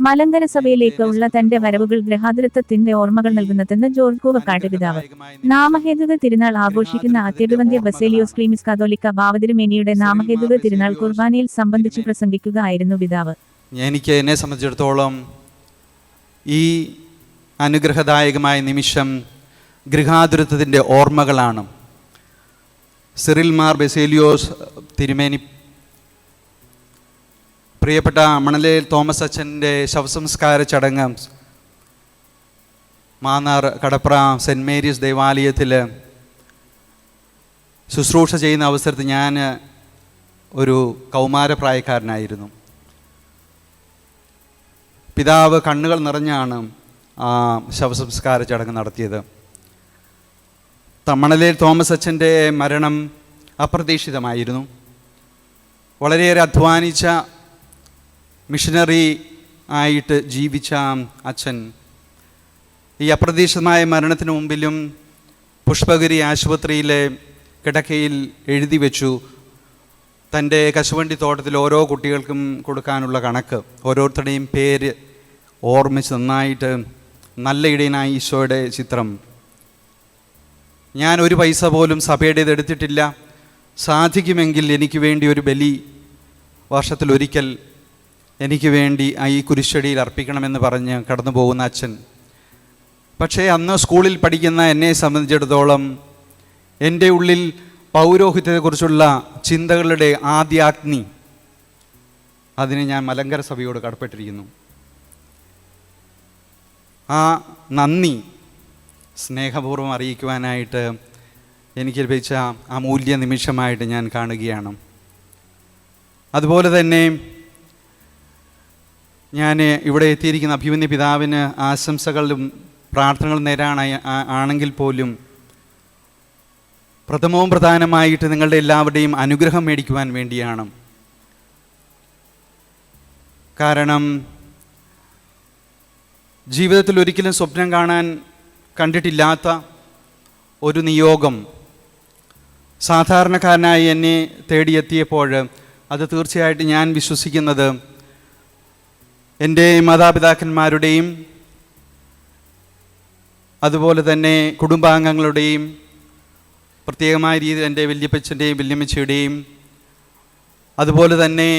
മലങ്കര സഭയിലേക്ക് ഉള്ള തന്റെ വരവുകൾ ഗൃഹാതുരത്വത്തിന്റെ ഓർമ്മകൾ നൽകുന്നതെന്ന് ജോർജ് കൂവക്കാട്ട് പിതാവ്. നാമഹേതുക തിരുനാൾ ആഘോഷിക്കുന്ന അത്യടുവന്ധ്യ ബസേലിയോസ് ക്ലീമിസ് കാതോലിക്ക ബാവതിരുമേനിയുടെ നാമഹേതുക തിരുനാൾ കുർബാനയിൽ സംബന്ധിച്ചു പ്രസംഗിക്കുക ആയിരുന്നു പിതാവ്. എനിക്ക് എന്നെ സംബന്ധിച്ചിടത്തോളം ഈ അനുഗ്രഹദായകമായ നിമിഷം ഗൃഹാതുരത്വത്തിൻ്റെ ഓർമ്മകളാണ്. സിറിൽ മാർ ബസേലിയോസ് തിരുമേനി പ്രിയപ്പെട്ട മണലേൽ തോമസ് അച്ഛൻ്റെ ശവസംസ്കാര ചടങ്ങ് മാന്നാർ കടപ്ര സെൻറ്റ് മേരീസ് ദേവാലയത്തിൽ ശുശ്രൂഷ ചെയ്യുന്ന അവസരത്തിൽ ഞാൻ ഒരു കൗമാരപ്രായക്കാരനായിരുന്നു. പിതാവ് കണ്ണുകൾ നിറഞ്ഞാണ് ആ ശവസംസ്കാര ചടങ്ങ് നടത്തിയത്. മണലേൽ തോമസ് അച്ഛൻ്റെ മരണം അപ്രതീക്ഷിതമായിരുന്നു. വളരെയേറെ അധ്വാനിച്ച മിഷനറി ആയിട്ട് ജീവിച്ച അച്ഛൻ ഈ അപ്രതീക്ഷിതമായ മരണത്തിന് മുമ്പിലും പുഷ്പഗിരി ആശുപത്രിയിലെ കിടക്കയിൽ എഴുതി വെച്ചു തൻ്റെ കശുവണ്ടി തോട്ടത്തിൽ ഓരോ കുട്ടികൾക്കും കൊടുക്കാനുള്ള കണക്ക്, ഓരോരുത്തരുടെയും പേര് ഓർമ്മിച്ച് നന്നായിട്ട് നല്ല ഇടയനായ ഈശോയുടെ ചിത്രം. ഞാൻ ഒരു പൈസ പോലും സഭയുടേത് എടുത്തിട്ടില്ല. സാധിക്കുമെങ്കിൽ എനിക്ക് വേണ്ടി ഒരു ബലി വർഷത്തിലൊരിക്കൽ എനിക്ക് വേണ്ടി ഈ കുരിശടിയിൽ അർപ്പിക്കണമെന്ന് പറഞ്ഞ് കടന്നു പോകുന്ന അച്ഛൻ. പക്ഷേ അന്ന് സ്കൂളിൽ പഠിക്കുന്ന എന്നെ സംബന്ധിച്ചിടത്തോളം എൻ്റെ ഉള്ളിൽ പൗരോഹിത്യത്തെക്കുറിച്ചുള്ള ചിന്തകളുടെ ആദ്യാഗ്നി, അതിന് ഞാൻ മലങ്കര സഭയോട് കടപ്പെട്ടിരിക്കുന്നു. ആ നന്ദി സ്നേഹപൂർവ്വം അറിയിക്കുവാനായിട്ട് എനിക്ക് ലഭിച്ച അമൂല്യ നിമിഷമായിട്ട് ഞാൻ കാണുകയാണ്. അതുപോലെ തന്നെ ഞാൻ ഇവിടെ എത്തിയിരിക്കുന്ന അഭിമന്യ പിതാവിന് ആശംസകളും പ്രാർത്ഥനകളും ആണെങ്കിൽ പോലും പ്രഥമവും പ്രധാനമായിട്ട് നിങ്ങളുടെ എല്ലാവരുടെയും അനുഗ്രഹം മേടിക്കുവാൻ വേണ്ടിയാണ്. കാരണം ജീവിതത്തിൽ ഒരിക്കലും സ്വപ്നം കാണാൻ കണ്ടിട്ടില്ലാത്ത ഒരു നിയോഗം സാധാരണക്കാരനായി എന്നെ തേടിയെത്തിയപ്പോൾ അത് തീർച്ചയായിട്ടും ഞാൻ വിശ്വസിക്കുന്നത് എൻ്റെ മാതാപിതാക്കന്മാരുടെയും അതുപോലെ തന്നെ കുടുംബാംഗങ്ങളുടെയും പ്രത്യേകമായ രീതിയിൽ എൻ്റെ വല്യപ്പച്ചൻ്റെയും വല്യമ്മച്ചിയുടെയും അതുപോലെ തന്നെ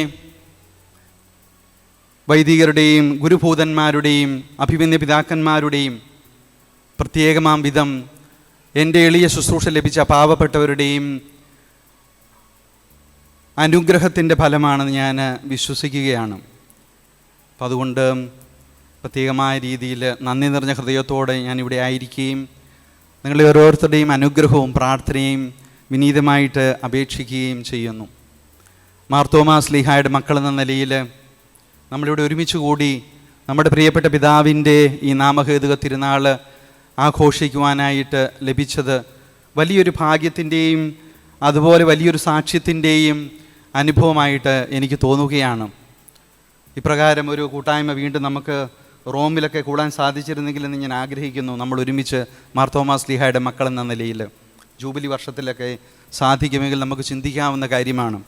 വൈദികരുടെയും ഗുരുഭൂതന്മാരുടെയും അഭിമന്യ പിതാക്കന്മാരുടെയും പ്രത്യേകമാം വിധം എൻ്റെ എളിയ ശുശ്രൂഷ ലഭിച്ച പാവപ്പെട്ടവരുടെയും അനുഗ്രഹത്തിൻ്റെ ഫലമാണെന്ന് ഞാൻ വിശ്വസിക്കുകയാണ്. അപ്പം അതുകൊണ്ട് പ്രത്യേകമായ രീതിയിൽ നന്ദി നിറഞ്ഞ ഹൃദയത്തോടെ ഞാനിവിടെ ആയിരിക്കുകയും നിങ്ങളുടെ ഓരോരുത്തരുടെയും അനുഗ്രഹവും പ്രാർത്ഥനയും വിനീതമായിട്ട് അപേക്ഷിക്കുകയും ചെയ്യുന്നു. മാർത്തോമാ ശ്ലീഹായുടെ മക്കളെന്ന നിലയിൽ നമ്മളിവിടെ ഒരുമിച്ച് കൂടി നമ്മുടെ പ്രിയപ്പെട്ട പിതാവിൻ്റെ ഈ നാമഹേതുക തിരുനാൾ ആഘോഷിക്കുവാനായിട്ട് ലഭിച്ചത് വലിയൊരു ഭാഗ്യത്തിൻ്റെയും അതുപോലെ വലിയൊരു സാക്ഷ്യത്തിൻ്റെയും അനുഭവമായിട്ട് എനിക്ക് തോന്നുകയാണ്. ഇപ്രകാരം ഒരു കൂട്ടായ്മ വീണ്ടും നമുക്ക് റോമിലൊക്കെ കൂടാൻ സാധിച്ചിരുന്നെങ്കിലെന്ന് ഞാൻ ആഗ്രഹിക്കുന്നു. നമ്മൾ ഒരുമിച്ച് മാർത്തോമാ ശ്ലീഹായുടെ മക്കളെന്ന നിലയിൽ ജൂബിലി വർഷത്തിലൊക്കെ സാധിക്കുമെങ്കിൽ നമുക്ക് ചിന്തിക്കാവുന്ന കാര്യമാണ്.